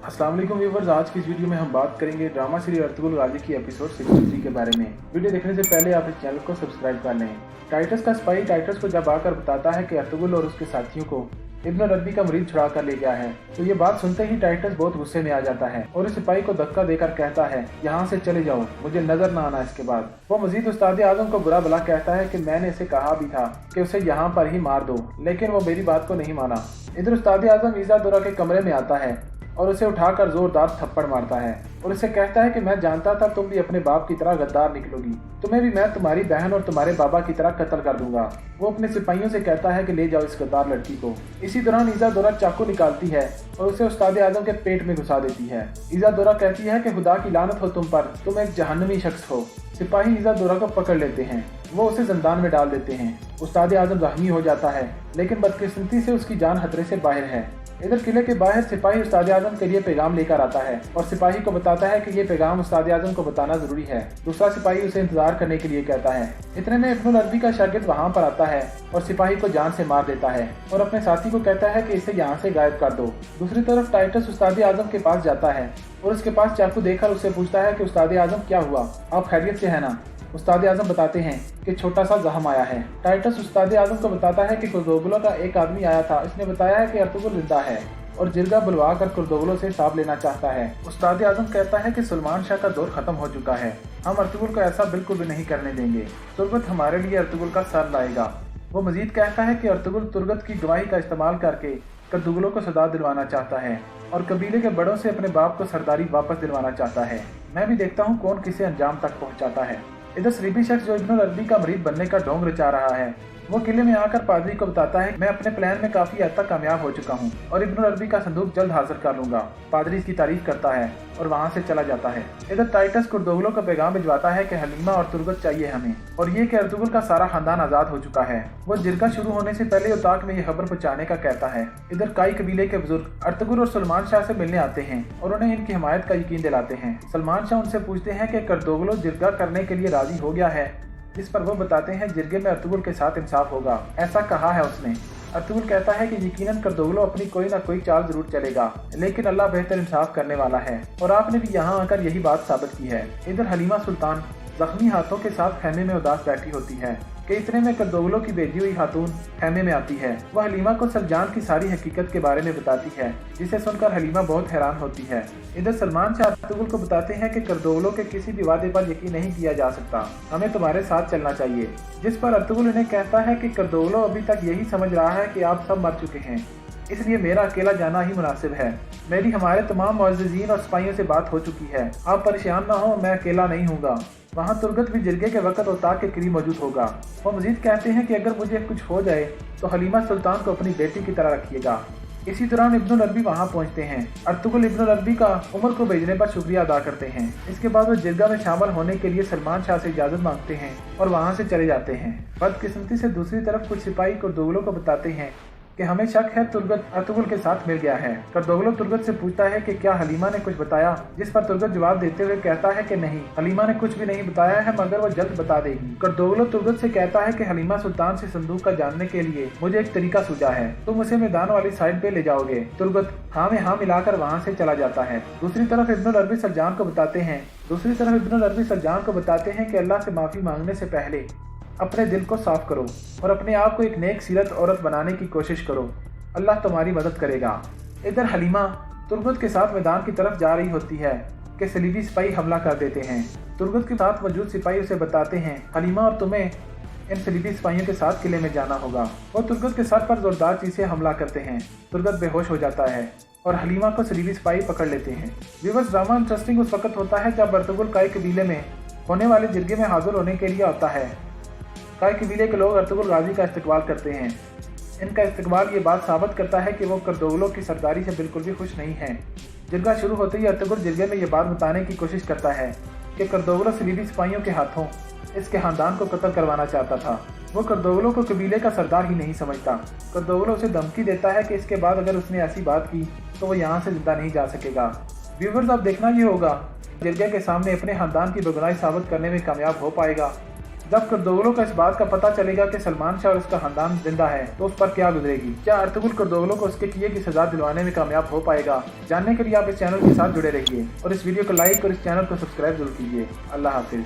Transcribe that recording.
अस्सलाम वालेकुम व्यूअर्स, आज की इस वीडियो में हम बात करेंगे ड्रामा सीरीज अर्तुगरुल गाजी की एपिसोड 63 के बारे में। वीडियो देखने से पहले आप इस चैनल को सब्सक्राइब कर लें। टाइटस का सिपाही टाइटस को जब आकर बताता है कि अर्तुगरुल और उसके साथियों को इब्न अरबी का मरीज छुड़ा कर ले गया है, तो ये बात सुनते ही टाइटस बहुत गुस्से में आ जाता है और उस सिपाही को धक्का देकर कहता है, यहाँ से चले जाओ, मुझे नजर न आना। इसके बाद वो मजीद उस्ताद आजम को बुरा भला कहता है कि मैंने इसे कहा भी था कि उसे यहाँ पर ही मार दो, लेकिन वो मेरी बात को नहीं माना। इधर उस्ताद आजम इज़ादुर्रा के कमरे में आता है और उसे उठाकर जोरदार थप्पड़ मारता है और उसे कहता है कि मैं जानता था तुम भी अपने बाप की तरह गद्दार निकलोगी, तुम्हें भी मैं तुम्हारी बहन और तुम्हारे बाबा की तरह कत्ल कर दूंगा। वो अपने सिपाहियों से कहता है कि ले जाओ इस गद्दार लड़की को। इसी दौरान इज़ादुर्रा चाकू निकालती है और उसे उस्ताद आजम के पेट में घुसा देती है। इज़ादुर्रा कहती है कि खुदा की लानत हो तुम पर, तुम एक जहन्नमी शख्स हो। सिपाही इज़ादुर्रा को पकड़ लेते हैं, वो उसे जिंदान में डाल देते हैं। उस्ताद आजम जख्मी हो जाता है, लेकिन बदकिस्मती से उसकी जान खतरे से बाहर है। इधर किले के बाहर सिपाही उस्ताद आजम के लिए पैगाम लेकर आता है और सिपाही को बताता है कि ये पैगाम उस्ताद आजम को बताना जरूरी है। दूसरा सिपाही उसे इंतजार करने के लिए कहता है। इतने में इब्न अरबी का शागिर्द वहाँ पर आता है और सिपाही को जान से मार देता है और अपने साथी को कहता है कि इसे यहाँ से गायब कर दो। दूसरी तरफ टाइटस उस्ताद आजम के पास जाता है और उसके पास चाकू देखकर उससे पूछता है कि उस्ताद आजम क्या हुआ, आप खैरियत से है ना? उस्ताद आजम बताते हैं कि छोटा सा जख्म आया है। टाइटस उस्ताद आजम को बताता है कि कुर्दोगलो का एक आदमी आया था, इसने बताया है कि अर्तुगरुल जिंदा है और जिरगा बुलवा कर कुर्दोगलो से हिसाब लेना चाहता है। उस्ताद आजम कहता है कि सुलेमान शाह का दौर खत्म हो चुका है, हम अर्तुगरुल को ऐसा बिल्कुल भी नहीं करने देंगे। तुर्गत हमारे लिए अर्तुगरुल का सर लाएगा। वो मजीद कहता है कि अर्तुगरुल तुर्गत की गवाही का इस्तेमाल करके कुर्दोगलो को सदा दिलवाना चाहता है और कबीले के बड़ों से अपने बाप को सरदारी वापस दिलवाना चाहता है। मैं भी देखता हूँ कौन किसे अंजाम तक पहुँचाता है। इधर सलीबी शख्स जो इब्न अरबी का मरीद बनने का ढोंग रचा रहा है, वो किले में आकर पादरी को बताता है मैं अपने प्लान में काफी हद तक कामयाब हो चुका हूँ और इब्न अरबी का संदूक जल्द हासिल कर लूंगा। पादरी इसकी तारीफ करता है और वहाँ से चला जाता है। इधर टाइटस कुर्दोगलो को पैगाम भिजवाता है कि हलीमा और तुर्गत चाहिए हमें और ये कि अर्तुगरुल का सारा खानदान आजाद हो चुका है। वो जिरगा शुरू होने से पहले उताक में ये खबर पहुँचाने का कहता है। इधर काई कबीले के बुजुर्ग अर्तुगरुल और सुलेमान शाह से मिलने आते हैं और उन्हें इनकी हिमायत का यकीन दिलाते हैं। सुलेमान शाह उनसे पूछते हैं कि कुर्दोगलो जिरगा करने के लिए राजी हो गया है, जिस पर वो बताते हैं जिरगे में अर्तुगरुल के साथ इंसाफ होगा, ऐसा कहा है उसने। अर्तुगरुल कहता है कि यकीनन कुर्दोगलो अपनी कोई ना कोई चाल जरूर चलेगा, लेकिन अल्लाह बेहतर इंसाफ करने वाला है और आपने भी यहाँ आकर यही बात साबित की है। इधर हलीमा सुल्तान जख्मी हाथों के साथ खैमे में उदास बैठी होती है कि इतने में कुर्दोगलो की भेजी हुई खातून खैमे में आती है। वह हलीमा को सलजान की सारी हकीकत के बारे में बताती है, जिसे सुनकर हलीमा बहुत हैरान होती है। इधर सलमान शाह अर्तुगरुल को बताते हैं कि कुर्दोगलो के किसी भी वादे पर यकीन नहीं किया जा सकता, हमें तुम्हारे साथ चलना चाहिए। जिस पर अर्तुगरुल इन्हें कहता है कि कुर्दोगलो अभी तक यही समझ रहा है कि आप सब मर चुके हैं, इसलिए मेरा अकेला जाना ही मुनासिब है। मेरी हमारे तमाम मुअज़्ज़िज़ीन और सिपाहियों से बात हो चुकी है, आप परेशान ना हो, मैं अकेला नहीं हूँगा। वहाँ तुर्गत भी जिरगे के वक्त उताक के करीब मौजूद होगा। वो मजीद कहते हैं कि अगर मुझे कुछ हो जाए तो हलीमा सुल्तान को अपनी बेटी की तरह रखिएगा। इसी दौरान इब्न अरबी वहाँ पहुँचते हैं। अर्तुगरुल इब्न अरबी का उमर को भेजने पर शुक्रिया अदा करते हैं। इसके बाद वो जिरगा में शामिल होने के लिए सलमान शाह से इजाज़त मांगते हैं और वहाँ से चले जाते हैं। बदकिस्मती से दूसरी तरफ कुछ सिपाही कुर्दोगलो को बताते हैं कि हमें शक है तुर्गत अर्तुगरुल के साथ मिल गया है। कुर्दोगलो तुर्गत से पूछता है कि क्या हलीमा ने कुछ बताया, जिस पर तुर्गत जवाब देते हुए कहता है कि नहीं, हलीमा ने कुछ भी नहीं बताया है, मगर वो जल्द बता देगी। कुर्दोगलो तुर्गत से कहता है कि हलीमा सुल्तान से संदूक का जानने के लिए मुझे एक तरीका सूझा है, तुम उसे मैदान वाली साइड पे ले जाओगे। तुर्गत हाँ में हाँ मिलाकर वहाँ से चला जाता है। दूसरी तरफ इब्न अरबी सलजान को बताते हैं कि अल्लाह से माफी मांगने से पहले अपने दिल को साफ करो और अपने आप को एक नेक सीरत औरत बनाने की कोशिश करो, अल्लाह तुम्हारी मदद करेगा। इधर हलीमा तुर्गत के साथ मैदान की तरफ जा रही होती है कि सलीबी सिपाही हमला कर देते हैं। तुर्गत के साथ मौजूद सिपाही उसे बताते हैं हलीमा और तुम्हें इन सलीबी सिपाहियों के साथ किले में जाना होगा। वो तुर्गत के सर पर जोरदार चीज से हमला करते हैं। तुर्गत बेहोश हो जाता है और हलीमा को सलीबी सिपाही पकड़ लेते हैं। व्यूअर्स, ड्रामा इंटरेस्टिंग उस वक्त होता है जब अर्तुगरुल काई कबीले में होने वाले जिरगे में हाजिर होने के लिए आता है। काई कबीले के लोग अर्तुगरुल गाजी का इस्तकबाल करते हैं। इनका इस्तकबाल ये बात साबित करता है कि वो कुर्दोगलो की सरदारी से बिल्कुल भी खुश नहीं है। जिरगा शुरू होते ही अर्तुगरुल जिरगे में ये बात बताने की कोशिश करता है कि कुर्दोगलो सलीबी सिपाहियों के हाथों इसके खानदान को कत्ल करवाना चाहता था। वो कुर्दोगलो को कबीले का सरदार ही नहीं समझता। कुर्दोगलो उसे धमकी देता है कि इसके बाद अगर उसने ऐसी बात की तो वो यहाँ से जिंदा नहीं जा सकेगा। व्यूवर्स, अब देखना ये होगा जिरगे के सामने अपने खानदान की बेगुनाही साबित करने में कामयाब हो पाएगा जब कर्दोगलो को इस बात का पता चलेगा कि सलमान शाह और उसका खानदान जिंदा है तो उस पर क्या गुजरेगी। क्या अर्तुगरुल कर्दोगलो को उसके किए की सजा दिलवाने में कामयाब हो पाएगा? जानने के लिए आप इस चैनल के साथ जुड़े रहिए और इस वीडियो को लाइक और इस चैनल को सब्सक्राइब जरूर कीजिए। अल्लाह हाफिज।